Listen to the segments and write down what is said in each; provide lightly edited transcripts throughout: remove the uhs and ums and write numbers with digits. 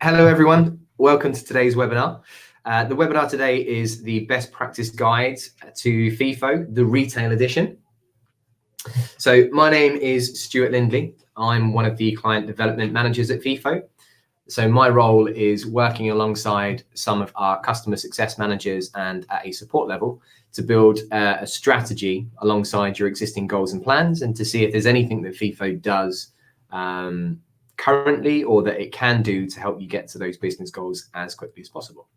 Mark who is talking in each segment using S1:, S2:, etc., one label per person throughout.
S1: Hello everyone, welcome to today's webinar. The webinar today is the best practice guide to Feefo, the retail edition. So my name is Stuart Lindley. I'm one of the client development managers at Feefo. So my role is working alongside some of our customer success managers and at a support level to build a strategy alongside your existing goals and plans, and to see if there's anything that Feefo does currently or that it can do to help you get to those business goals as quickly as possible.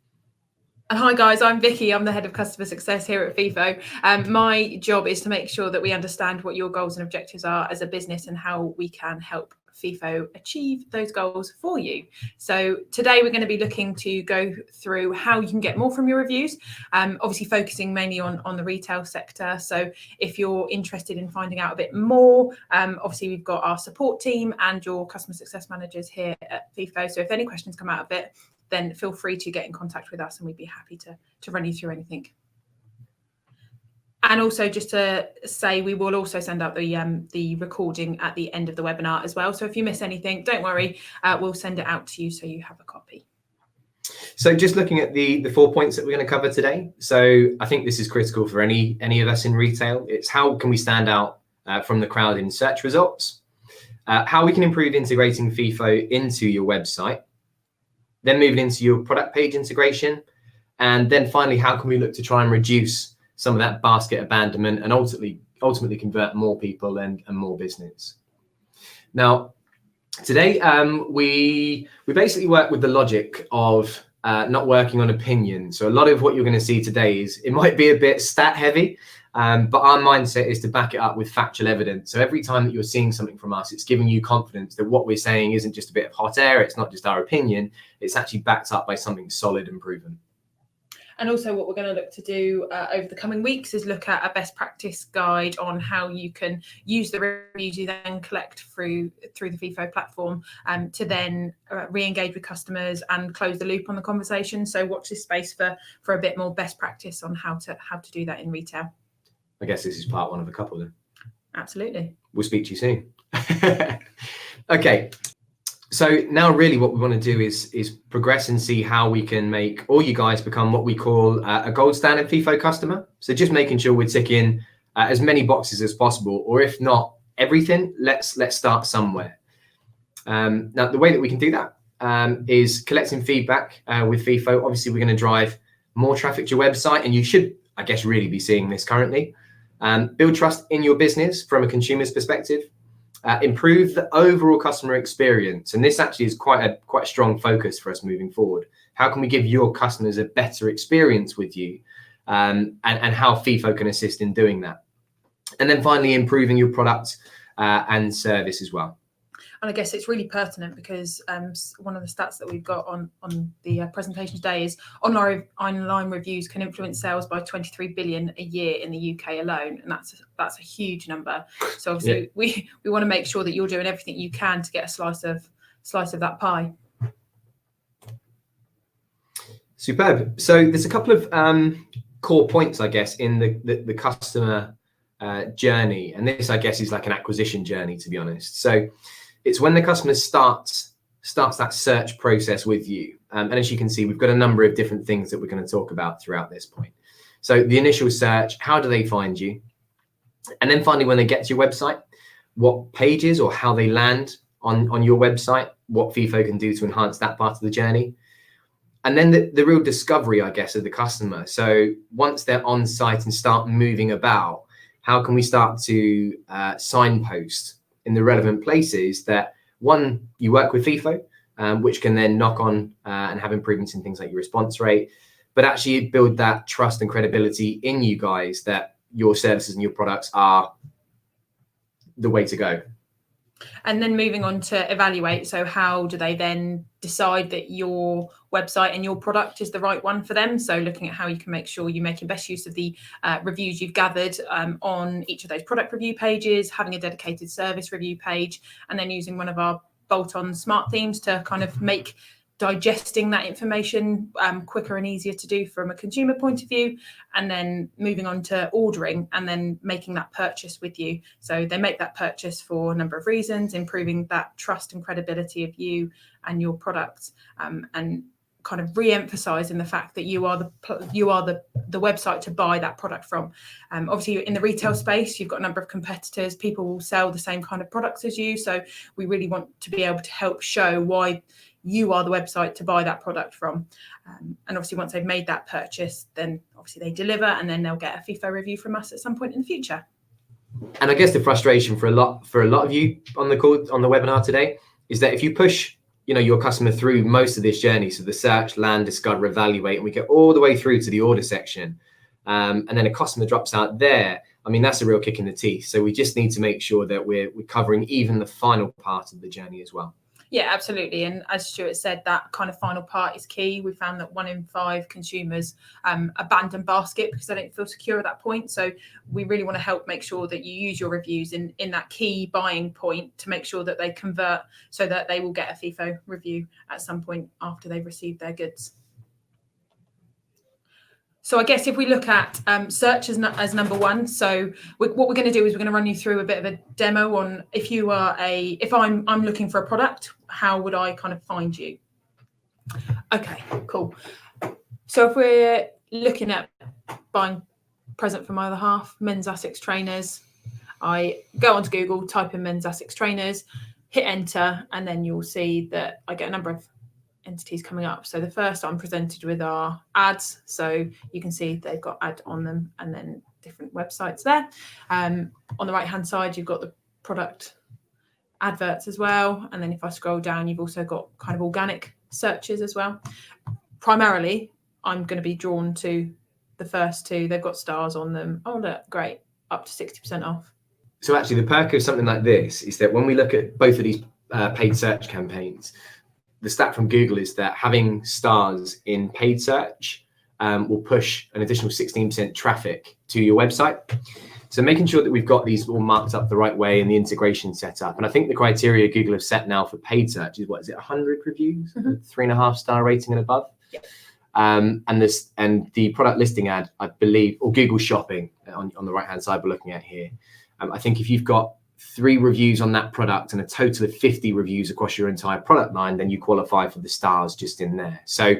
S2: And hi guys, I'm Vicky. I'm the head of customer success here at Feefo. My job is to make sure that we understand what your goals and objectives are as a business and how we can help Feefo achieve those goals for you. So today we're going to be looking to go through how you can get more from your reviews, obviously focusing mainly on the retail sector. So if you're interested in finding out a bit more, obviously we've got our support team and your customer success managers here at Feefo. So if any questions come out of it, then feel free to get in contact with us and we'd be happy to run you through anything. And also just to say, we will also send out the recording at the end of the webinar as well. So if you miss anything, don't worry, we'll send it out to you so you have a copy.
S1: So just looking at the 4 points that we're going to cover today. So I think this is critical for any of us in retail. It's how can we stand out from the crowd in search results, how we can improve integrating Feefo into your website, then moving into your product page integration, and then finally, how can we look to try and reduce some of that basket abandonment and ultimately convert more people and more business. Now, today we basically work with the logic of not working on opinion. So a lot of what you're going to see today is it might be a bit stat heavy, but our mindset is to back it up with factual evidence. So every time that you're seeing something from us, it's giving you confidence that what we're saying isn't just a bit of hot air. It's not just our opinion. It's actually backed up by something solid and proven.
S2: And also what we're going to look to do over the coming weeks is look at a best practice guide on how you can use the reviews you then collect through the Feefo platform to then re-engage with customers and close the loop on the conversation. So watch this space for a bit more best practice on how to do that in retail.
S1: I guess this is part one of a couple then.
S2: Absolutely.
S1: We'll speak to you soon. Okay. So now really what we want to do is progress and see how we can make all you guys become what we call a gold standard Feefo customer. So just making sure we're ticking as many boxes as possible, or if not everything, let's start somewhere. Now the way that we can do that is collecting feedback with Feefo. Obviously we're going to drive more traffic to your website, and you should, I guess, really be seeing this currently. Build trust in your business from a consumer's perspective. Improve the overall customer experience, and this actually is quite a strong focus for us moving forward. How can we give your customers a better experience with you, and how Feefo can assist in doing that? And then finally, improving your product and service as well.
S2: And I guess it's really pertinent because one of the stats that we've got on the presentation today is online reviews can influence sales by 23 billion a year in the UK alone, and that's a huge number. So obviously we want to make sure that you're doing everything you can to get a slice of that pie.
S1: Superb. So there's a couple of core points, I guess, in the customer journey, and this, I guess, is like an acquisition journey, to be honest. So it's when the customer starts that search process with you. And as you can see, we've got a number of different things that we're going to talk about throughout this point. So the initial search, how do they find you? And then finally, when they get to your website, what pages or how they land on your website, what Feefo can do to enhance that part of the journey. And then the real discovery, I guess, of the customer. So once they're on site and start moving about, how can we start to signpost in the relevant places that, one, you work with Feefo, which can then knock on and have improvements in things like your response rate, but actually build that trust and credibility in you guys that your services and your products are the way to go.
S2: And then moving on to evaluate. So how do they then decide that your website and your product is the right one for them? So looking at how you can make sure you're making best use of the reviews you've gathered on each of those product review pages, having a dedicated service review page, and then using one of our bolt-on smart themes to kind of make digesting that information quicker and easier to do from a consumer point of view, and then moving on to ordering and then making that purchase with you. So they make that purchase for a number of reasons, improving that trust and credibility of you and your products, and kind of re-emphasizing the fact that you are the website to buy that product from. Obviously, in the retail space, you've got a number of competitors. People will sell the same kind of products as you, so we really want to be able to help show why you are the website to buy that product from. And obviously, once they've made that purchase, then obviously they deliver, and then they'll get a Feefo review from us at some point in the future.
S1: And I guess the frustration for a lot of you on the call, on the webinar today, is that if you push your customer through most of this journey, so the search, land, discover, evaluate, and we get all the way through to the order section, and then a customer drops out there, I mean, that's a real kick in the teeth. So we just need to make sure that we're covering even the final part of the journey as well.
S2: Yeah, absolutely. And as Stuart said, that kind of final part is key. We found that 1 in 5 consumers abandon basket because they don't feel secure at that point. So we really want to help make sure that you use your reviews in that key buying point to make sure that they convert, so that they will get a Feefo review at some point after they've received their goods. So I guess if we look at search as number one, so what we're going to do is we're going to run you through a bit of a demo on if I'm looking for a product, how would I kind of find you? Okay, cool. So if we're looking at buying present for my other half, men's Asics trainers, I go onto Google, type in men's Asics trainers, hit enter, and then you'll see that I get a number of entities coming up. So the first I'm presented with are ads. So you can see they've got ad on them and then different websites there. On the right hand side, you've got the product adverts as well. And then if I scroll down, you've also got kind of organic searches as well. Primarily, I'm going to be drawn to the first two. They've got stars on them. Oh, look, great. Up to 60% off.
S1: So actually the perk of something like this is that when we look at both of these paid search campaigns, the stat from Google is that having stars in paid search will push an additional 16% traffic to your website. So making sure that we've got these all marked up the right way and the integration set up. And I think the criteria Google have set now for paid search is, 100 reviews, 3.5 star rating and above.
S2: Yeah.
S1: And the product listing ad, I believe, or Google Shopping on the right hand side we're looking at here. I think if you've got 3 reviews on that product and a total of 50 reviews across your entire product line, then you qualify for the stars just in there. So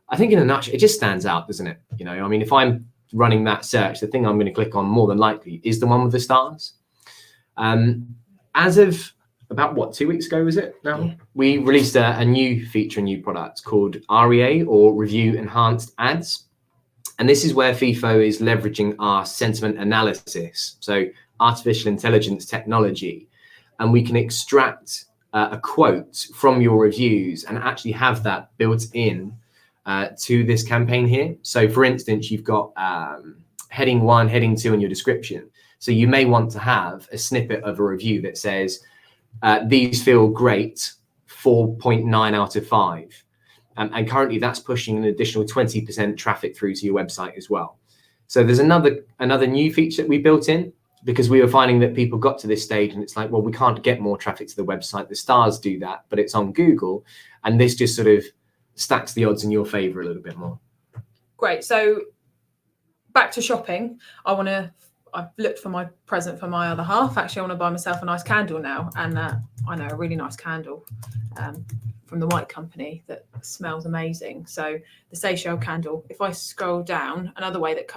S1: I think in a nutshell, it just stands out, doesn't it? I mean, if I'm running that search, the thing I'm going to click on more than likely is the one with the stars. As of about 2 weeks ago, was it now? Yeah. We released a new feature, a new product called REA, or Review Enhanced Ads. And this is where Feefo is leveraging our sentiment analysis. So artificial intelligence technology, and we can extract a quote from your reviews and actually have that built in to this campaign here. So for instance, you've got heading 1, heading 2 in your description. So you may want to have a snippet of a review that says, these feel great, 4.9 out of 5. And currently that's pushing an additional 20% traffic through to your website as well. So there's another new feature that we built in, because we were finding that people got to this stage and it's like, well, we can't get more traffic to the website. The stars do that, but it's on Google. And this just sort of stacks the odds in your favor a little bit more.
S2: Great. So back to shopping. I've looked for my present for my other half. Actually, I want to buy myself a nice candle now. And I know a really nice candle from the White Company that smells amazing. So the Seychelles candle, if I scroll down, another way that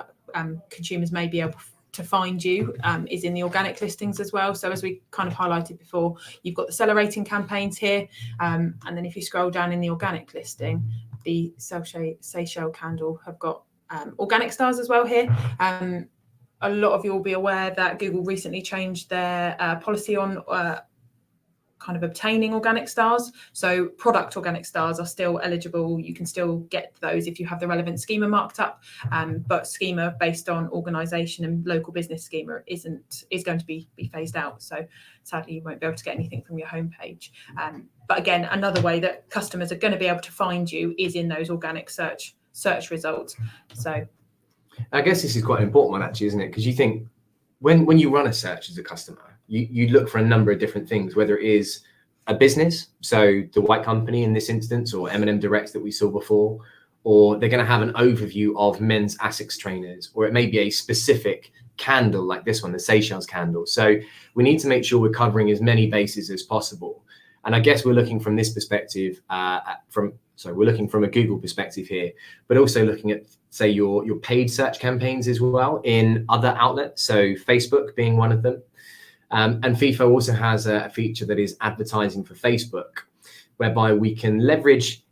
S2: consumers may be able to find you is in the organic listings as well. So as we kind of highlighted before, you've got the seller rating campaigns here. And then if you scroll down in the organic listing, the Seychelles candle have got organic stars as well here. A lot of you will be aware that Google recently changed their policy on kind of obtaining organic stars. So product organic stars are still eligible. You can still get those if you have the relevant schema marked up, but schema based on organisation and local business schema is going to be phased out. So sadly, you won't be able to get anything from your homepage. But again, another way that customers are going to be able to find you is in those organic search results. So
S1: I guess this is quite an important one actually, isn't it? Because you think when you run a search as a customer, you look for a number of different things, whether it is a business, so the White Company in this instance, or M&M Direct that we saw before, or they're going to have an overview of men's Asics trainers, or it may be a specific candle like this one, the Seychelles candle. So we need to make sure we're covering as many bases as possible. And I guess we're looking from this perspective, we're looking from a Google perspective here, but also looking at, say, your paid search campaigns as well in other outlets. So Facebook being one of them. And Feefo also has a feature that is advertising for Facebook, whereby we can leverage,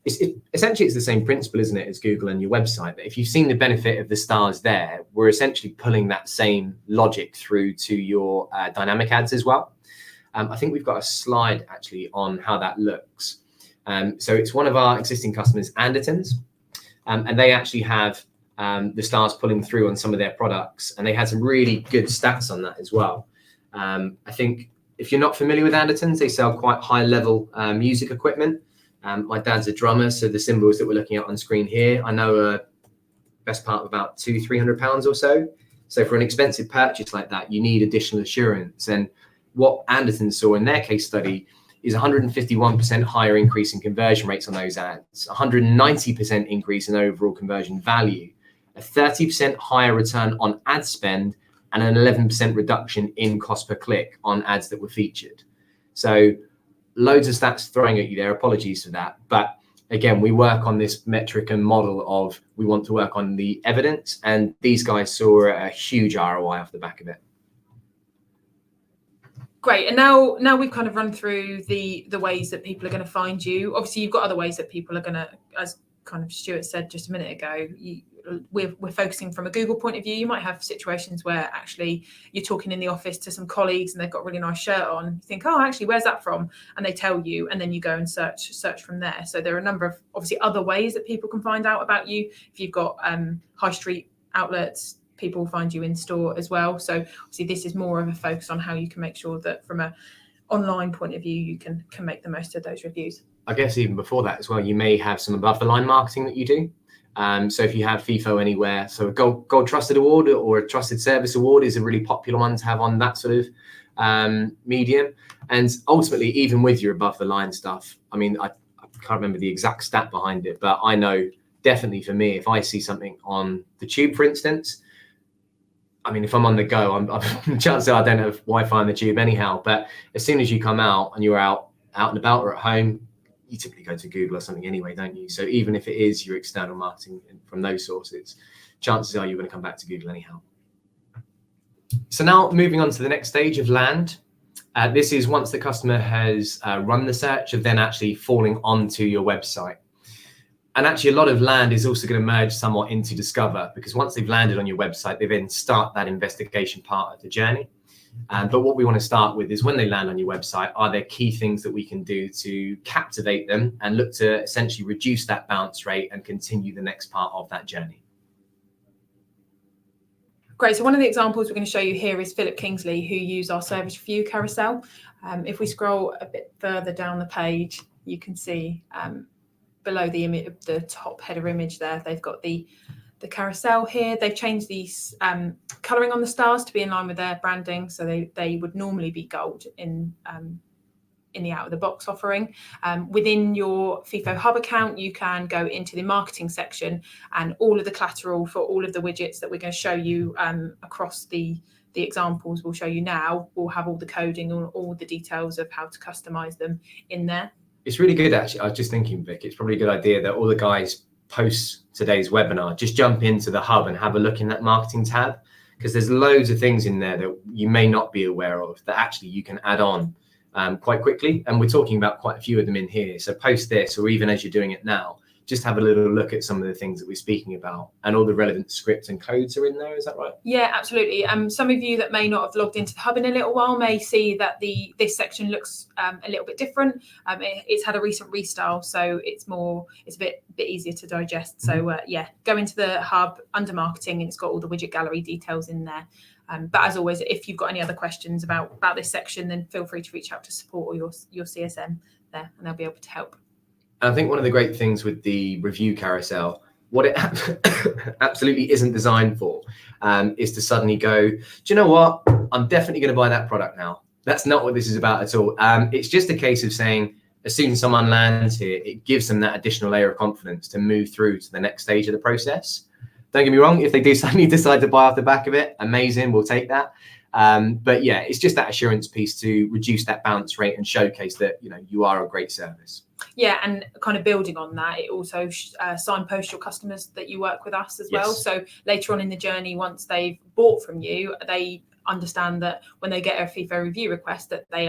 S1: essentially it's the same principle, isn't it, as Google and your website. But if you've seen the benefit of the stars there, we're essentially pulling that same logic through to your dynamic ads as well. I think we've got a slide actually on how that looks. So it's one of our existing customers, Andertons, and they actually have the stars pulling through on some of their products, and they had some really good stats on that as well. I think if you're not familiar with Andertons, they sell quite high level music equipment. My dad's a drummer, so the cymbals that we're looking at on screen here, I know are best part of about £200-300 or so. So for an expensive purchase like that, you need additional assurance. And what Andertons saw in their case study is 151% higher increase in conversion rates on those ads, 190% increase in overall conversion value, a 30% higher return on ad spend, and an 11% reduction in cost per click on ads that were featured. So loads of stats throwing at you there, apologies for that. But again, we work on this metric and model of, we want to work on the evidence, and these guys saw a huge ROI off the back of it.
S2: Great. And now we've kind of run through the ways that people are going to find you. Obviously, you've got other ways that people are going to, as kind of Stuart said just a minute ago, we're focusing from a Google point of view. You might have situations where actually you're talking in the office to some colleagues and they've got a really nice shirt on. You think, oh, actually, where's that from? And they tell you, and then you go and search from there. So there are a number of obviously other ways that people can find out about you. If you've got high street outlets, people find you in store as well. So obviously this is more of a focus on how you can make sure that from a online point of view, you can make the most of those reviews.
S1: I guess even before that as well, you may have some above the line marketing that you do. So if you have Feefo Anywhere, so a gold trusted award or a trusted service award is a really popular one to have on that sort of medium. And ultimately, even with your above the line stuff, I mean, I can't remember the exact stat behind it, but I know definitely for me, if I see something on the tube, for instance, I mean, if I'm on the go, I'm chances are I don't have Wi-Fi on the tube anyhow. But as soon as you come out and you're out and about or at home, you typically go to Google or something anyway, don't you? So even if it is your external marketing from those sources, chances are you're going to come back to Google anyhow. So now moving on to the next stage of land. This is once the customer has run the search of then actually falling onto your website. And actually a lot of land is also going to merge somewhat into discover, because once they've landed on your website, they then start that investigation part of the journey. But what we want to start with is when they land on your website, are there key things that we can do to captivate them and look to essentially reduce that bounce rate and continue the next part of that journey?
S2: Great. So one of the examples we're going to show you here is Philip Kingsley, who used our service review carousel. If we scroll a bit further down the page, you can see below the image, the top header image there, they've got the carousel here. They've changed these colouring on the stars to be in line with their branding. So they would normally be gold in the out of the box offering. Within your Feefo Hub account, you can go into the marketing section, and all of the collateral for all of the widgets that we're going to show you across the examples we'll show you now will have all the coding and all the details of how to customize them in there.
S1: It's really good, actually. I was just thinking, Vic, it's probably a good idea that all the guys post today's webinar, just jump into the hub and have a look in that marketing tab, because there's loads of things in there that you may not be aware of that actually you can add on quite quickly. And we're talking about quite a few of them in here. So post this, or even as you're doing it now, just have a little look at some of the things that we're speaking about, and all the relevant scripts and codes are in there. Is that right?
S2: Yeah, absolutely. Some of you that may not have logged into the hub in a little while may see that this section looks a little bit different. It's had a recent restyle, so it's a bit easier to digest. So yeah, go into the hub under marketing, and it's got all the widget gallery details in there. But as always, if you've got any other questions about this section, then feel free to reach out to support or your CSM there, and they'll be able to help.
S1: I think one of the great things with the review carousel, what it absolutely isn't designed for, is to suddenly go, do you know what? I'm definitely going to buy that product now. That's not what this is about at all. It's just a case of saying, as soon as someone lands here, it gives them that additional layer of confidence to move through to the next stage of the process. Don't get me wrong, if they do suddenly decide to buy off the back of it, amazing, we'll take that. But yeah, it's just that assurance piece to reduce that bounce rate and showcase that, you know, you are a great service.
S2: Yeah, and kind of building on that, it also signposts your customers that you work with us as well. So later on in the journey, once they've bought from you, they understand that when they get a Feefo review request, that they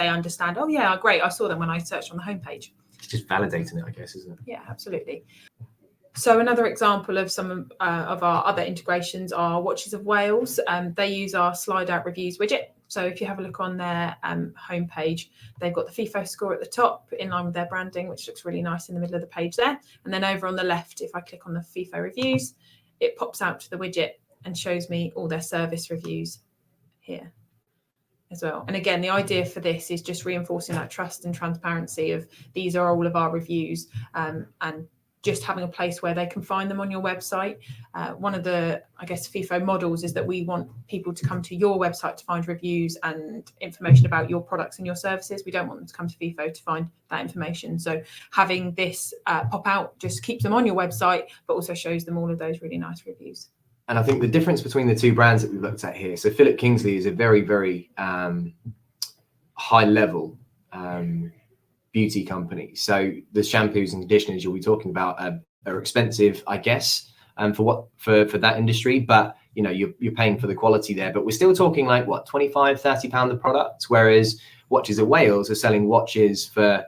S2: understand, oh yeah, great, I saw them when I searched on the homepage.
S1: It's just validating it, I guess, isn't it?
S2: Yeah, absolutely. So another example of some of our other integrations are Watches of Wales. They use our slide out reviews widget. So if you have a look on their homepage, they've got the Feefo score at the top in line with their branding, which looks really nice in the middle of the page there. And then over on the left, if I click on the Feefo reviews, it pops out to the widget and shows me all their service reviews here as well. And again, the idea for this is just reinforcing that trust and transparency of these are all of our reviews, and just having a place where they can find them on your website. One of the, I guess, Feefo models is that we want people to come to your website to find reviews and information about your products and your services. We don't want them to come to Feefo to find that information. So having this pop out just keeps them on your website, but also shows them all of those really nice reviews.
S1: And I think the difference between the two brands that we've looked at here, so Philip Kingsley is a very, very high level beauty company. So the shampoos and conditioners you'll be talking about are expensive, I guess, for that industry. But you know, you're paying for the quality there. But we're still talking like what, 25, 30 pound a product, whereas Watches of Wales are selling watches for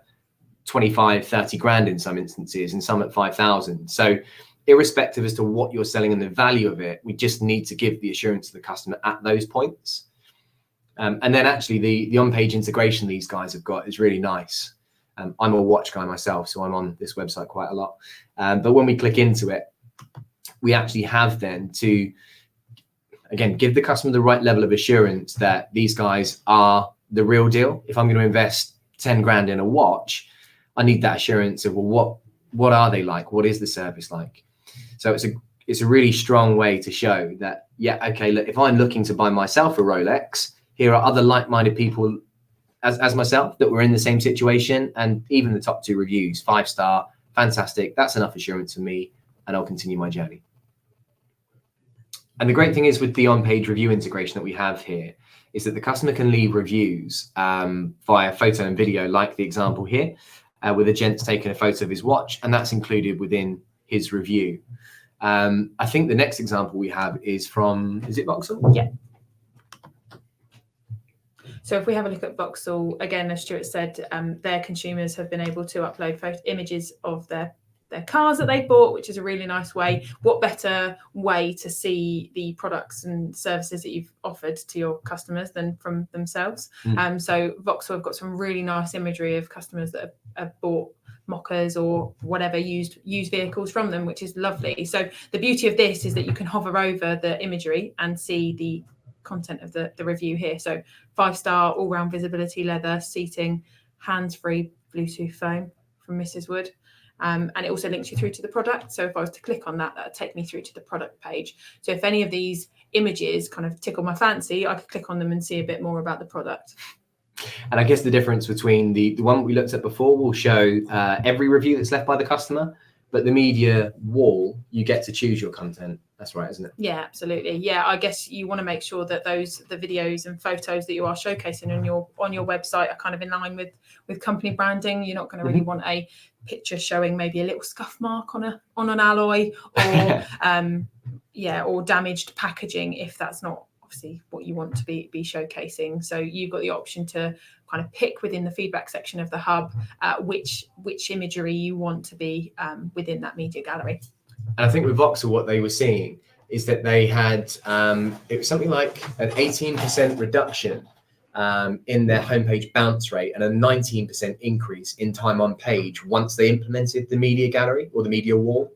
S1: 25, 30 grand in some instances, and some at 5,000. So irrespective as to what you're selling and the value of it, we just need to give the assurance to the customer at those points. And then actually the on-page integration these guys have got is really nice. I'm a watch guy myself, so I'm on this website quite a lot. But when we click into it, we actually have then to, again, give the customer the right level of assurance that these guys are the real deal. If I'm going to invest 10 grand in a watch, I need that assurance of, well, what are they like? What is the service like? So it's a really strong way to show that, yeah, okay, look, if I'm looking to buy myself a Rolex, here are other like-minded people as myself that were in the same situation, and even the top 2 reviews, 5-star, fantastic. That's enough assurance for me, and I'll continue my journey. And the great thing is with the on-page review integration that we have here is that the customer can leave reviews via photo and video, like the example here, with a gent's taking a photo of his watch, and that's included within his review. I think the next example we have is from, is it Vauxhall?
S2: Yeah. So if we have a look at Vauxhall, again, as Stuart said, their consumers have been able to upload images of their cars that they bought, which is a really nice way. What better way to see the products and services that you've offered to your customers than from themselves? So Vauxhall have got some really nice imagery of customers that have bought mockers or whatever used vehicles from them, which is lovely. So the beauty of this is that you can hover over the imagery and see the content of the review here. So 5-star, all-round visibility, leather, seating, hands-free Bluetooth phone from Mrs. Wood. And it also links you through to the product. So if I was to click on that, that would take me through to the product page. So if any of these images kind of tickle my fancy, I could click on them and see a bit more about the product.
S1: And I guess the difference between the one we looked at before will show every review that's left by the customer, but the media wall, you get to choose your content. That's right, isn't it?
S2: Yeah, absolutely. Yeah, I guess you want to make sure that the videos and photos that you are showcasing on your website are kind of in line with company branding. You're not going to really want a picture showing maybe a little scuff mark on an alloy or or damaged packaging if that's not obviously what you want to be showcasing. So you've got the option to kind of pick within the feedback section of the hub which imagery you want to be within that media gallery.
S1: And I think with Vauxhall, what they were seeing is that they had, it was something like an 18% reduction in their homepage bounce rate and a 19% increase in time on page once they implemented the media gallery or the media wall.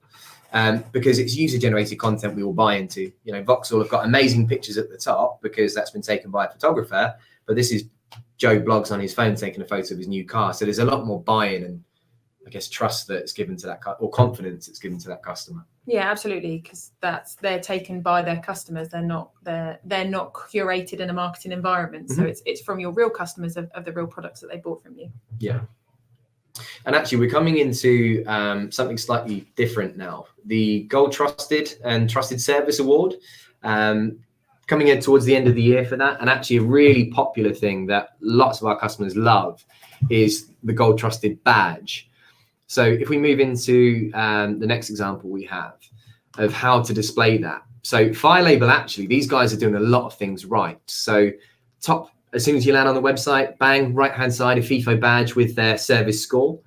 S1: Because it's user-generated content we all buy into. You know, Vauxhall have got amazing pictures at the top because that's been taken by a photographer, but this is Joe Bloggs on his phone taking a photo of his new car. So there's a lot more buy-in and I guess trust that's given to that or confidence that's given to that customer.
S2: Yeah, absolutely, because they're taken by their customers. They're not curated in a marketing environment. So it's from your real customers of the real products that they bought from you.
S1: Yeah. And actually, we're coming into something slightly different now. The Gold Trusted and Trusted Service Award. coming in towards the end of the year for that. And actually a really popular thing that lots of our customers love is the Gold Trusted badge. So if we move into the next example we have of how to display that. So Fire Label, actually, these guys are doing a lot of things right. So top, as soon as you land on the website, bang, right-hand side, a Feefo badge with their service score.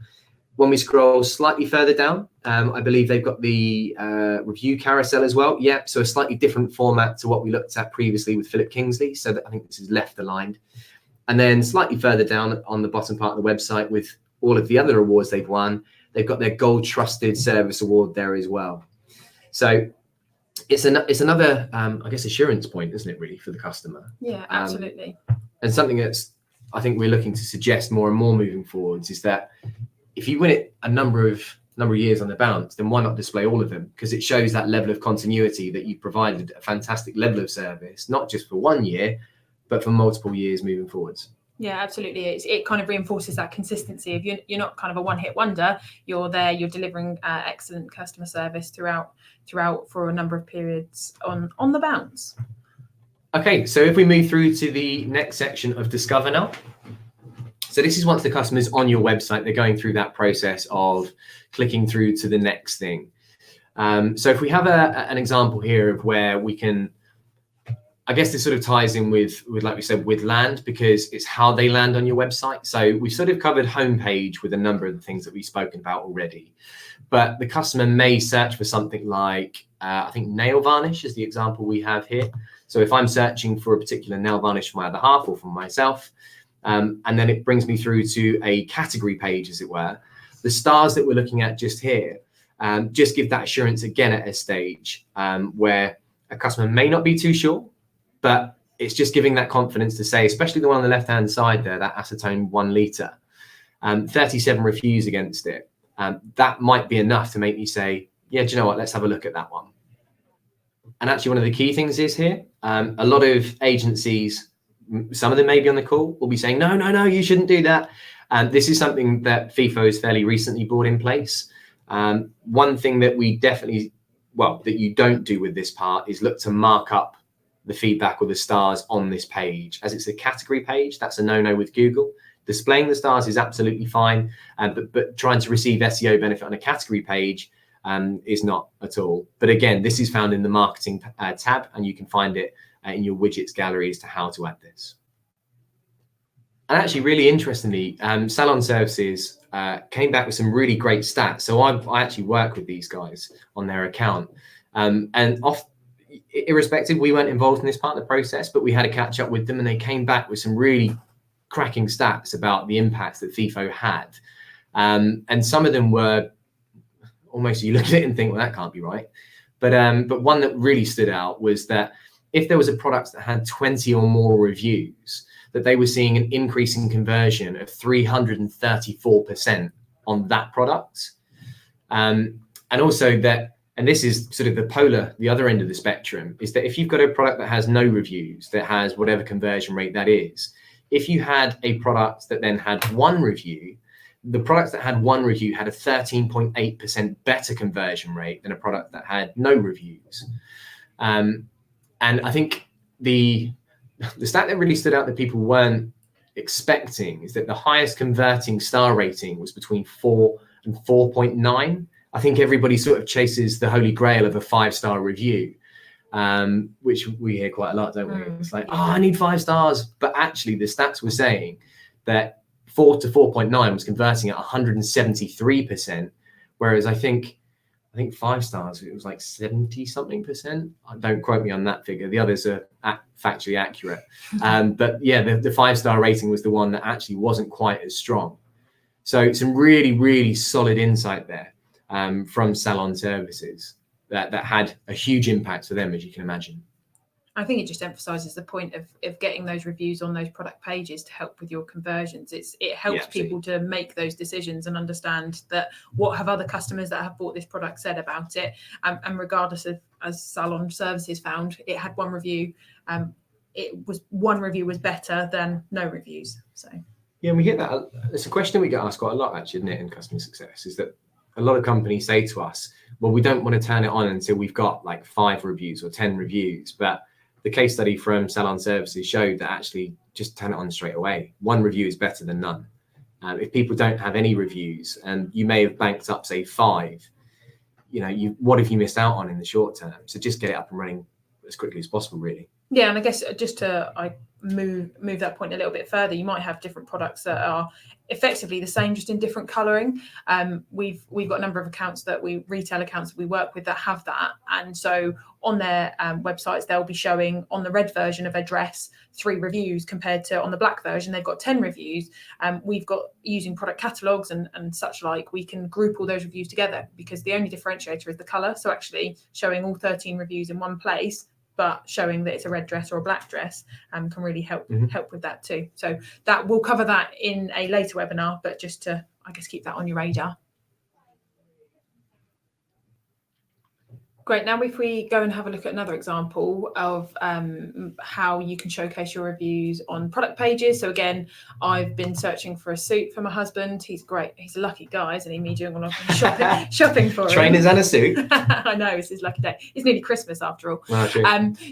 S1: When we scroll slightly further down, I believe they've got the review carousel as well. Yeah, so a slightly different format to what we looked at previously with Philip Kingsley. So that I think this is left aligned. And then slightly further down on the bottom part of the website with all of the other awards they've won, they've got their Gold Trusted Service Award there as well. So it's another, I guess, assurance point, isn't it, really, for the customer?
S2: Yeah, absolutely.
S1: And something that's, I think we're looking to suggest more and more moving forwards is that if you win it a number of years on the bounce, then why not display all of them? Because it shows that level of continuity that you provided a fantastic level of service, not just for 1 year, but for multiple years moving forwards.
S2: Yeah, absolutely. It kind of reinforces that consistency. If you're not kind of a one-hit wonder, you're there, you're delivering excellent customer service throughout for a number of periods on the bounce.
S1: Okay, so if we move through to the next section of Discover now. So this is once the customer's on your website, they're going through that process of clicking through to the next thing. So if we have an example here of where we can, I guess this sort of ties in with like we said, with land, because it's how they land on your website. So we've sort of covered homepage with a number of the things that we've spoken about already, but the customer may search for something like, I think nail varnish is the example we have here. So if I'm searching for a particular nail varnish for my other half or for myself, and then it brings me through to a category page, as it were, the stars that we're looking at just here, just give that assurance again at a stage where a customer may not be too sure, but it's just giving that confidence to say, especially the one on the left-hand side there, that acetone 1 litre, 37 reviews against it. That might be enough to make me say, yeah, do you know what? Let's have a look at that one. And actually, one of the key things is here, a lot of agencies, some of them may be on the call, will be saying, no, you shouldn't do that. And this is something that Feefo has fairly recently brought in place. One thing that we definitely, that you don't do with this part is look to mark up the feedback or the stars on this page. As it's a category page, that's a no-no with Google. Displaying the stars is absolutely fine, but trying to receive SEO benefit on a category page is not at all. But again, this is found in the marketing tab, and you can find it in your widgets gallery as to how to add this. And actually, really interestingly, Salon Services came back with some really great stats. So I actually work with these guys on their account, and irrespective, we weren't involved in this part of the process, but we had a catch up with them, and they came back with some really cracking stats about the impacts that Feefo had. And some of them were almost, you look at it and think, well, that can't be right. But one that really stood out was that if there was a product that had 20 or more reviews, that they were seeing an increase in conversion of 334% on that product. And also that, and this is sort of the other end of the spectrum, is that if you've got a product that has no reviews, that has whatever conversion rate that is, if you had a product that then had 1 review, the products that had 1 review had a 13.8% better conversion rate than a product that had no reviews. And I think the stat that really stood out that people weren't expecting is that the highest converting star rating was between 4 and 4.9. I think everybody sort of chases the holy grail of a 5-star review, which we hear quite a lot, don't we? It's like, oh, I need 5 stars. But actually, the stats were saying that 4 to 4.9 was converting at 173%, whereas I think 5 stars, it was like 70-something%. Don't quote me on that figure. The others are factually accurate. But yeah, the 5-star rating was the one that actually wasn't quite as strong. So some really, really solid insight there from Salon Services that had a huge impact for them, as you can imagine.
S2: I think it just emphasises the point of getting those reviews on those product pages to help with your conversions. It helps people to make those decisions and understand that what have other customers that have bought this product said about it. And regardless of, as Salon Services found, it had 1 review. It was 1 review was better than no reviews. So
S1: yeah, we get that. It's a question we get asked quite a lot, actually, isn't it, in customer success, is that a lot of companies say to us, well, we don't want to turn it on until we've got like 5 reviews or 10 reviews, but the case study from Salon Services showed that actually just turn it on straight away. One review is better than none. If people don't have any reviews, and you may have banked up, say 5, what have you missed out on in the short term? So just get it up and running as quickly as possible, really.
S2: Yeah, and I guess just to move that point a little bit further, you might have different products that are effectively the same, just in different colouring. We've got a number of accounts retail accounts that we work with that have that, and so on their websites they'll be showing on the red version of a dress 3 reviews compared to on the black version they've got 10 reviews. We've got, using product catalogues and such like, we can group all those reviews together because the only differentiator is the colour. So actually showing all 13 reviews in one place, but showing that it's a red dress or a black dress can really help with that too. So that we'll cover that in a later webinar, but just to, I guess, keep that on your radar. Great. Now, if we go and have a look at another example of how you can showcase your reviews on product pages. So again, I've been searching for a suit for my husband. He's great. He's a lucky guy, isn't he? Me doing all of shopping for him.
S1: Trainers and a suit.
S2: I know, it's his lucky day. It's nearly Christmas after all.
S1: Oh, true.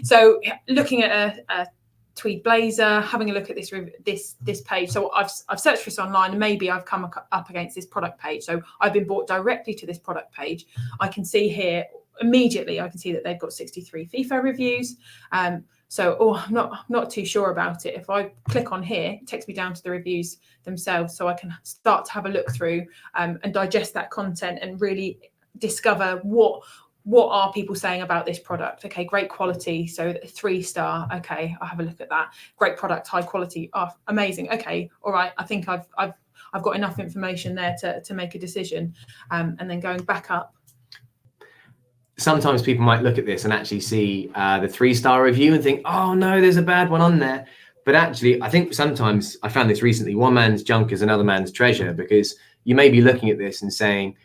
S2: So looking at a tweed blazer, having a look at this page. So I've searched for this online, and maybe I've come up against this product page. So I've been brought directly to this product page. I can see here immediately, I can see that they've got 63 Feefo reviews. I'm not too sure about it. If I click on here, it takes me down to the reviews themselves, so I can start to have a look through and digest that content and really discover what are people saying about this product. Okay, great quality, so 3-star. Okay, I'll have a look at that. Great product, high quality. Oh, amazing. Okay, all right. I think I've got enough information there to make a decision. And then going back up.
S1: Sometimes people might look at this and actually see the 3-star review and think, oh no, there's a bad one on there. But actually, I think sometimes, I found this recently, one man's junk is another man's treasure, because you may be looking at this and saying,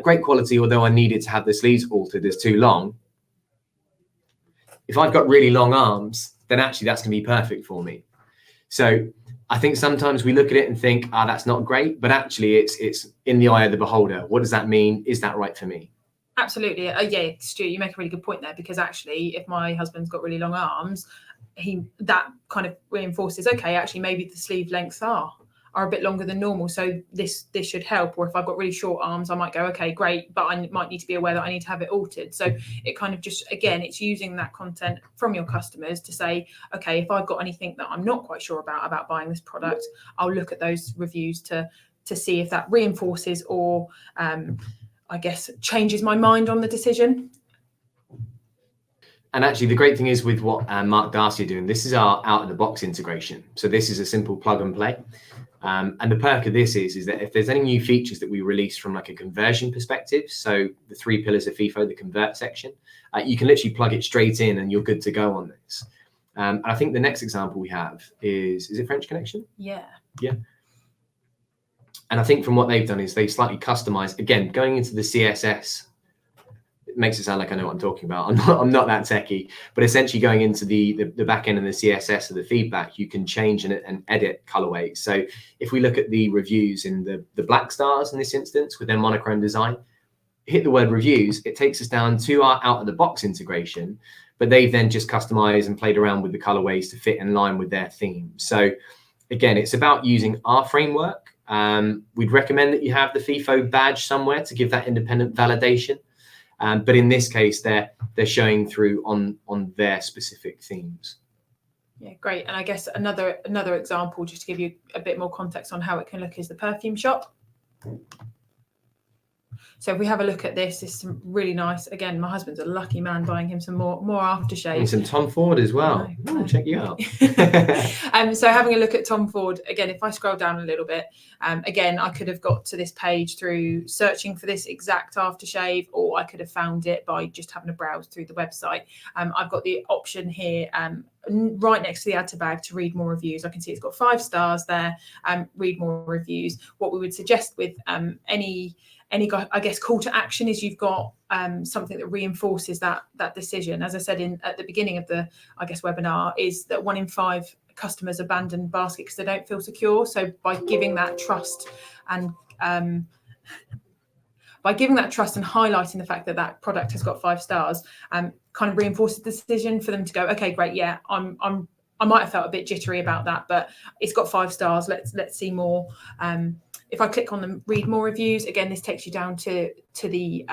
S1: great quality, although I needed to have the sleeves altered, it's too long. If I've got really long arms, then actually that's going to be perfect for me. So I think sometimes we look at it and think, that's not great, but actually it's in the eye of the beholder. What does that mean? Is that right for me?
S2: Absolutely. Yeah, Stu, you make a really good point there, because actually if my husband's got really long arms, that kind of reinforces, okay, actually maybe the sleeve lengths are a bit longer than normal, so this should help. Or if I've got really short arms, I might go, okay, great, but I might need to be aware that I need to have it altered. So it kind of just, again, it's using that content from your customers to say, okay, if I've got anything that I'm not quite sure about buying this product, I'll look at those reviews to see if that reinforces or I guess changes my mind on the decision.
S1: And actually, the great thing is with what Mark Darcy are doing, this is our out-of-the-box integration. So this is a simple plug and play. And the perk of this is that if there's any new features that we release from like a conversion perspective, so the 3 pillars of Feefo, the convert section, you can literally plug it straight in and you're good to go on this. And I think the next example we have is it French Connection?
S2: Yeah.
S1: Yeah. And I think from what they've done is they've slightly customized, again, going into the CSS. It makes it sound like I know what I'm talking about. I'm not that techie, but essentially going into the back end and the CSS of the feedback, you can change and edit colorways. So if we look at the reviews in the black stars in this instance with their monochrome design, hit the word reviews, it takes us down to our out of the box integration, but they've then just customized and played around with the colorways to fit in line with their theme. So again, it's about using our framework. We'd recommend that you have the Feefo badge somewhere to give that independent validation. But in this case, they're showing through on their specific themes.
S2: Yeah, great. And I guess another example, just to give you a bit more context on how it can look, is the perfume shop. So if we have a look at this, it's really nice. Again, my husband's a lucky man, buying him some more aftershave.
S1: And some Tom Ford as well.
S2: No.
S1: Check you out.
S2: So having a look at Tom Ford, again, if I scroll down a little bit, again, I could have got to this page through searching for this exact aftershave, or I could have found it by just having a browse through the website. I've got the option here right next to the add to bag to read more reviews. I can see it's got 5 stars there. Read more reviews. What we would suggest with any I guess call to action is you've got something that reinforces that decision. As I said at the beginning of the webinar, is that 1 in 5 customers abandon basket because they don't feel secure. So by giving that trust and by giving that trust and highlighting the fact that that product has got 5 stars, kind of reinforces the decision for them to go, okay, great, yeah, I might have felt a bit jittery about that, but it's got 5 stars. Let's see more. If I click on the read more reviews, again, this takes you down to the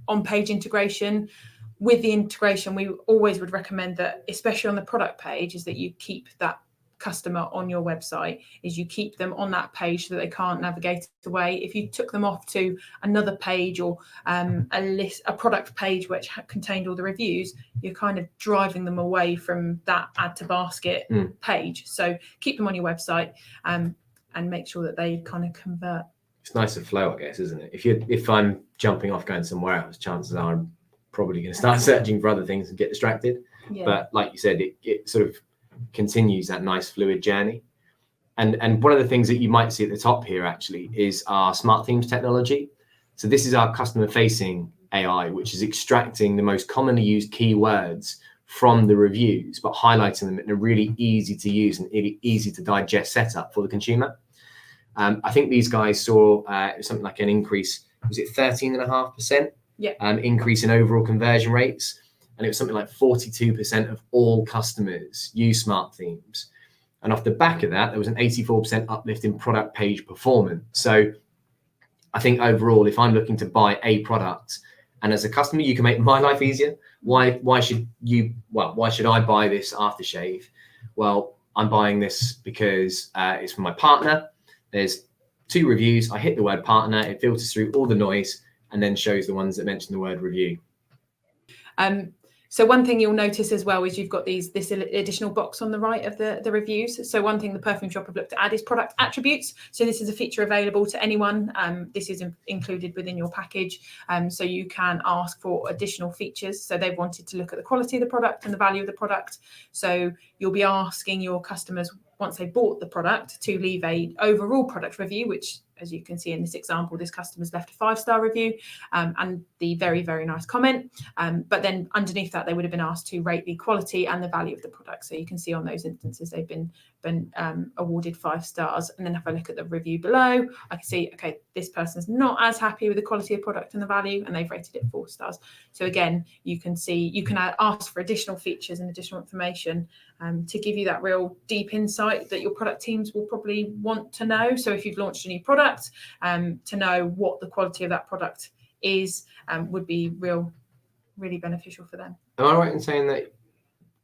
S2: on-page integration. With the integration, we always would recommend that, especially on the product page, is that you keep that customer on your website, is you keep them on that page so that they can't navigate away. If you took them off to another page or a product page which contained all the reviews, you're kind of driving them away from that add to basket page. So keep them on your website and make sure that they kind of convert.
S1: It's nice to flow, I guess, isn't it? If I'm jumping off going somewhere else, chances are I'm probably going to start searching for other things and get distracted.
S2: Yeah.
S1: But like you said, it sort of continues that nice fluid journey. And one of the things that you might see at the top here actually is our smart themes technology. So this is our customer facing AI, which is extracting the most commonly used keywords from the reviews, but highlighting them in a really easy to use and really easy to digest setup for the consumer. I think these guys saw something like an increase, was it 13.5%?
S2: Yeah.
S1: Increase in overall conversion rates. And it was something like 42% of all customers use smart themes. And off the back of that, there was an 84% uplift in product page performance. So I think overall, if I'm looking to buy a product, and as a customer, you can make my life easier. Why should I buy this aftershave? Well, I'm buying this because it's for my partner. There's 2 reviews. I hit the word partner. It filters through all the noise and then shows the ones that mention the word review.
S2: So one thing you'll notice as well is you've got this additional box on the right of the reviews. So one thing the perfume shop have looked to add is product attributes. So this is a feature available to anyone. This is included within your package. So you can ask for additional features. So they've wanted to look at the quality of the product and the value of the product. So you'll be asking your customers, once they bought the product, to leave a overall product review, which, as you can see in this example, this customer's left a 5-star review and the very, very nice comment. But then underneath that, they would have been asked to rate the quality and the value of the product. So you can see on those instances, they've been awarded 5 stars. And then if I look at the review below, I can see, okay, this person's not as happy with the quality of product and the value, and they've rated it 4 stars. So again, you can see, you can ask for additional features and additional information to give you that real deep insight that your product teams will probably want to know. So if you've launched a new product, to know what the quality of that product is would be really beneficial for them.
S1: Am I right in saying that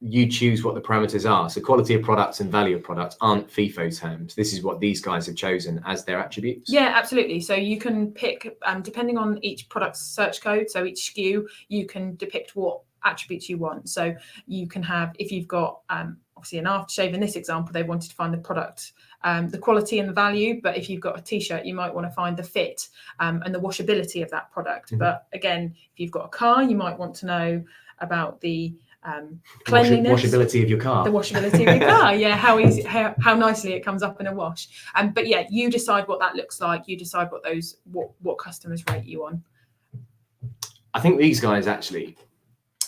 S1: you choose what the parameters are? So quality of products and value of products aren't Feefo terms. This is what these guys have chosen as their attributes? Yeah,
S2: absolutely. So you can pick, depending on each product's search code, so each SKU, you can depict what attributes you want. So you can have, if you've got obviously an aftershave, in this example, they wanted to find the product, the quality and the value. But if you've got a t-shirt, you might want to find the fit and the washability of that product. But again, if you've got a car, you might want to know about the cleanliness,
S1: washability of your car.
S2: The washability of your car, yeah, how nicely it comes up in a wash. But yeah, you decide what that looks like. You decide what customers rate you on.
S1: I think these guys actually.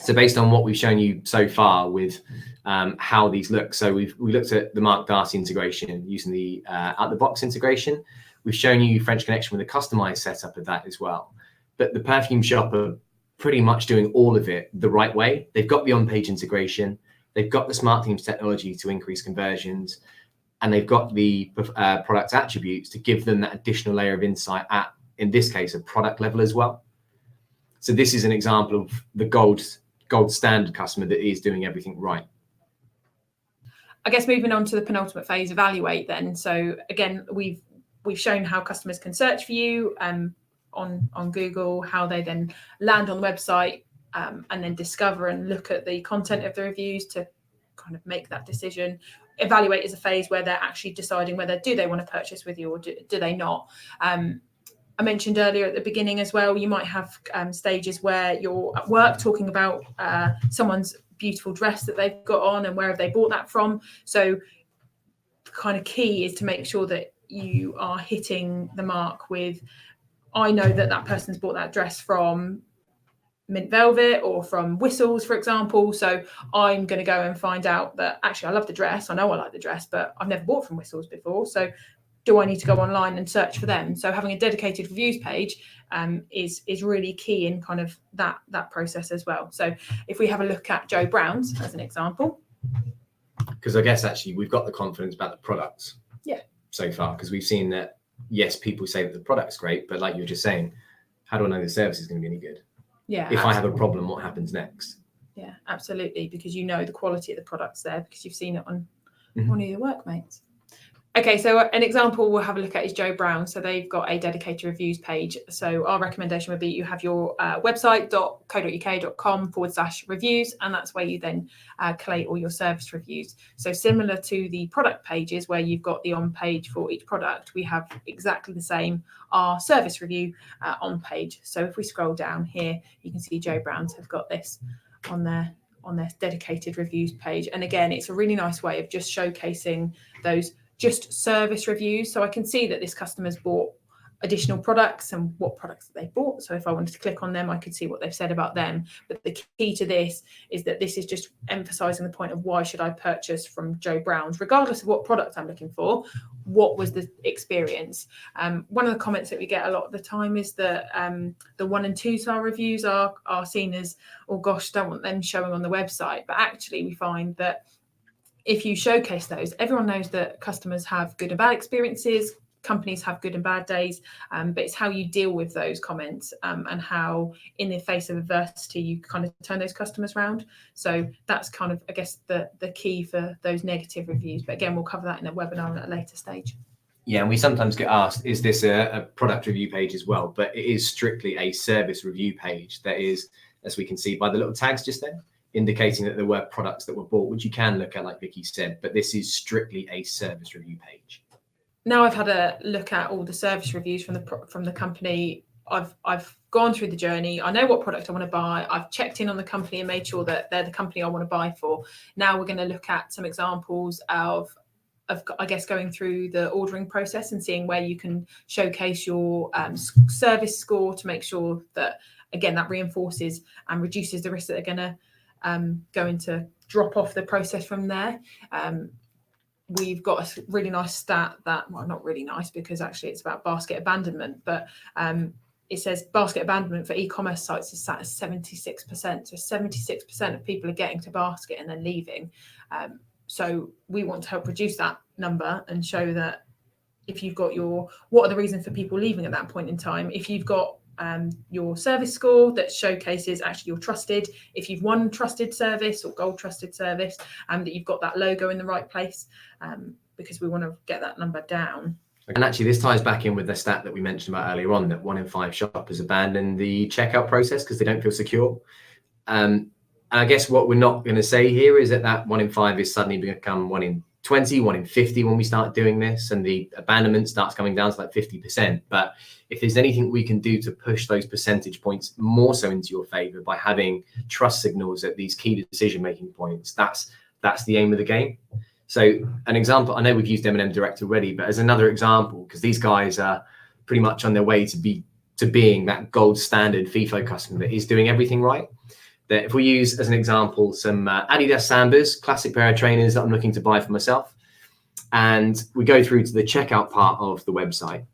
S1: So based on what we've shown you so far with how these look, so we looked at the Mark Darcy integration using the out-the-box integration. We've shown you French Connection with a customized setup of that as well. But the perfume shop are pretty much doing all of it the right way. They've got the on-page integration, they've got the smart themes technology to increase conversions, and they've got the product attributes to give them that additional layer of insight at, in this case, a product level as well. So this is an example of the gold standard customer that is doing everything right.
S2: I guess moving on to the penultimate phase, evaluate then. So again, we've shown how customers can search for you on Google, how they then land on the website and then discover and look at the content of the reviews to kind of make that decision. Evaluate is a phase where they're actually deciding whether do they want to purchase with you or do they not. I mentioned earlier at the beginning as well, you might have stages where you're at work talking about someone's beautiful dress that they've got on and where have they bought that from. So the kind of key is to make sure that you are hitting the mark with, I know that person's bought that dress from Mint Velvet or from Whistles, for example. So I'm going to go and find out that actually I love the dress. I know I like the dress, but I've never bought from Whistles before. So do I need to go online and search for them? So having a dedicated reviews page is really key in kind of that process as well. So if we have a look at Joe Brown's as an example,
S1: because I guess actually we've got the confidence about the products so far, because we've seen that, yes, people say that the product's great, but like you were just saying, how do I know the service is going to be any good?
S2: Yeah,
S1: if absolutely. I have a problem, what happens next?
S2: Yeah, absolutely, because you know the quality of the product's there because you've seen it on one of your workmates. Okay, so an example we'll have a look at is Joe Brown. So they've got a dedicated reviews page. So our recommendation would be you have your website.co.uk.com/reviews, and that's where you then collate all your service reviews. So similar to the product pages where you've got the on page for each product, we have exactly the same, our service review on page. So if we scroll down here, you can see Joe Brown's have got this on their dedicated reviews page. And again, it's a really nice way of just showcasing those just service reviews. So I can see that this customer's bought additional products and what products that they bought. So if I wanted to click on them, I could see what they've said about them. But the key to this is that this is just emphasizing the point of why should I purchase from Joe Brown's, regardless of what product I'm looking for, what was the experience? One of the comments that we get a lot of the time is that the 1 and 2 star reviews are seen as, oh gosh, don't want them showing on the website. But actually we find that if you showcase those, everyone knows that customers have good and bad experiences, companies have good and bad days, but it's how you deal with those comments and how in the face of adversity you kind of turn those customers around. So that's kind of, I guess, the key for those negative reviews. But again, we'll cover that in a webinar at a later stage.
S1: Yeah, and we sometimes get asked, is this a product review page as well? But it is strictly a service review page that is, as we can see by the little tags just there, indicating that there were products that were bought, which you can look at, like Vicky said, but this is strictly a service review page.
S2: Now I've had a look at all the service reviews from the company. I've gone through the journey. I know what product I want to buy. I've checked in on the company and made sure that they're the company I want to buy for. Now we're going to look at some examples of I guess going through the ordering process and seeing where you can showcase your service score to make sure that, again, that reinforces and reduces the risk that they're going to going to drop off the process from there. We've got a really nice stat that, well, not really nice because actually it's about basket abandonment, but it says basket abandonment for e-commerce sites is sat at 76%. So 76% of people are getting to basket and then leaving. So we want to help reduce that number and show that if you've got what are the reasons for people leaving at that point in time? If you've got your service score that showcases actually you're trusted, if you've won trusted service or gold trusted service, and that you've got that logo in the right place, because we want to get that number down.
S1: And actually this ties back in with the stat that we mentioned about earlier on, that 1 in 5 shoppers abandon the checkout process because they don't feel secure. And I guess what we're not going to say here is that 1 in 5 is suddenly become 1 in 20, 1 in 50 when we start doing this, and the abandonment starts coming down to like 50%. But if there's anything we can do to push those percentage points more so into your favor by having trust signals at these key decision-making points, that's the aim of the game. So an example, I know we've used M&M Direct already, but as another example, because these guys are pretty much on their way to being that gold standard Feefo customer that is doing everything right. That if we use as an example some Adidas Sambas, classic pair of trainers that I'm looking to buy for myself, and we go through to the checkout part of the website,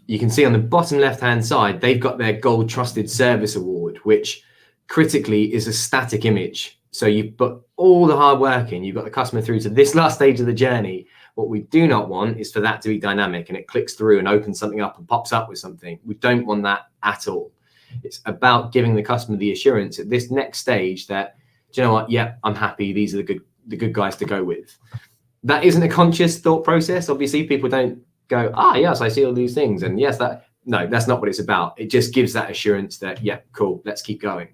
S1: you can see on the bottom left-hand side, they've got their Gold Trusted Service Award, which critically is a static image. So you've put all the hard work in, you've got the customer through to this last stage of the journey. What we do not want is for that to be dynamic and it clicks through and opens something up and pops up with something. We don't want that at all. It's about giving the customer the assurance at this next stage that, do you know what? Yeah, I'm happy. These are the good guys to go with. That isn't a conscious thought process. Obviously, people don't go, yes, I see all these things. And yes, no, that's not what it's about. It just gives that assurance that, yeah, cool, let's keep going.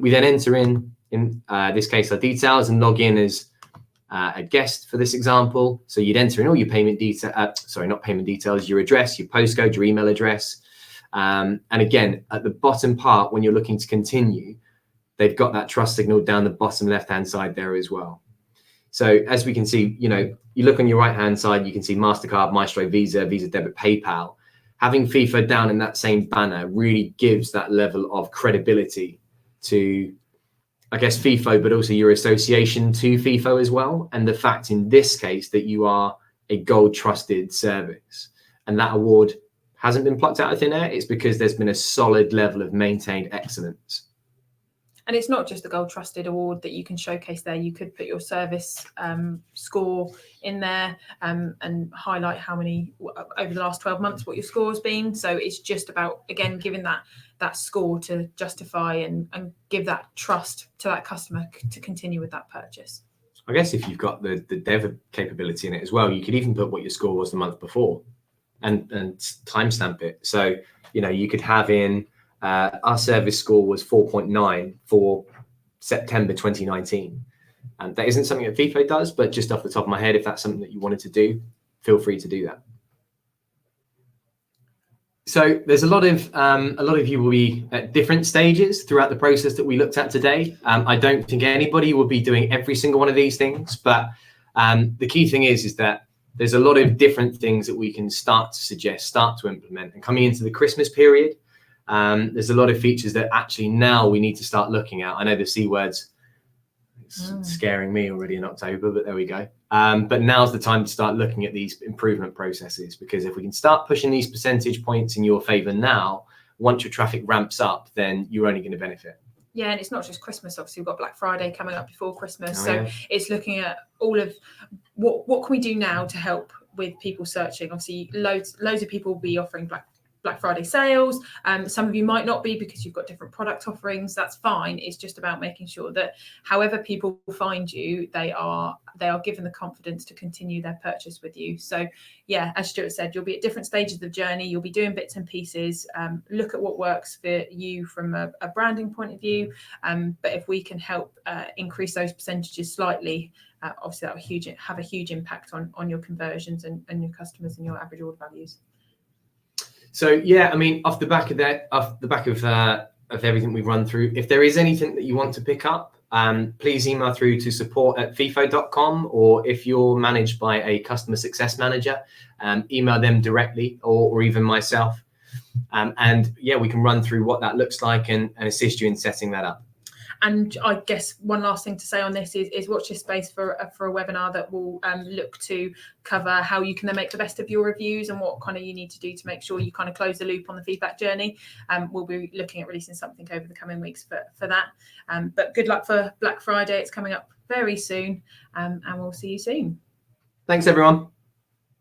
S1: We then enter in this case, our details and log in as a guest for this example. So you'd enter in all your payment details, not payment details, your address, your postcode, your email address. And again, at the bottom part, when you're looking to continue, they've got that trust signal down the bottom left-hand side there as well. So as we can see, you look on your right-hand side, you can see MasterCard, Maestro, Visa, Visa Debit, PayPal. Having Feefo down in that same banner really gives that level of credibility to, I guess, Feefo, but also your association to Feefo as well. And the fact in this case that you are a gold trusted service. and that award hasn't been plucked out of thin air, it's because there's been a solid level of maintained excellence.
S2: And it's not just the Gold Trusted Award that you can showcase there. You could put your service score in there and highlight how many over the last 12 months, what your score has been. So it's just about, again, giving that score to justify and give that trust to that customer to continue with that purchase.
S1: I guess if you've got the dev capability in it as well, you could even put what your score was the month before and timestamp it. So, you know, you could have in our service score was 4.9 for September 2019. And that isn't something that Feefo does, but just off the top of my head, if that's something that you wanted to do, feel free to do that. So there's a lot of you will be at different stages throughout the process that we looked at today. I don't think anybody will be doing every single one of these things, but the key thing is that there's a lot of different things that we can start to suggest, start to implement. And coming into the Christmas period, there's a lot of features that actually now we need to start looking at. I know the C words, it's scaring me already in October, but there we go. But now's the time to start looking at these improvement processes, because if we can start pushing these percentage points in your favor now, once your traffic ramps up, then you're only going to benefit.
S2: Yeah, and it's not just Christmas. Obviously, we've got Black Friday coming up before Christmas.
S1: Oh,
S2: so
S1: yeah.
S2: It's looking at all of what can we do now to help with people searching. Obviously, loads of people will be offering Black Friday sales. Some of you might not be because you've got different product offerings. That's fine. It's just about making sure that however people find you, they are given the confidence to continue their purchase with you. So yeah, as Stuart said, you'll be at different stages of the journey. You'll be doing bits and pieces. Look at what works for you from a branding point of view. But if we can help increase those percentages slightly, obviously that will have a huge impact on your conversions and your customers and your average order values.
S1: So yeah, I mean, off the back of everything we've run through, if there is anything that you want to pick up, please email through to support@feefo.com, or if you're managed by a customer success manager, email them directly, or even myself. And yeah, we can run through what that looks like and assist you in setting that up.
S2: And I guess one last thing to say on this is watch this space for a webinar that will look to cover how you can then make the best of your reviews and what kind of you need to do to make sure you kind of close the loop on the feedback journey. We'll be looking at releasing something over the coming weeks for that. But good luck for Black Friday. It's coming up very soon, and we'll see you soon.
S1: Thanks, everyone.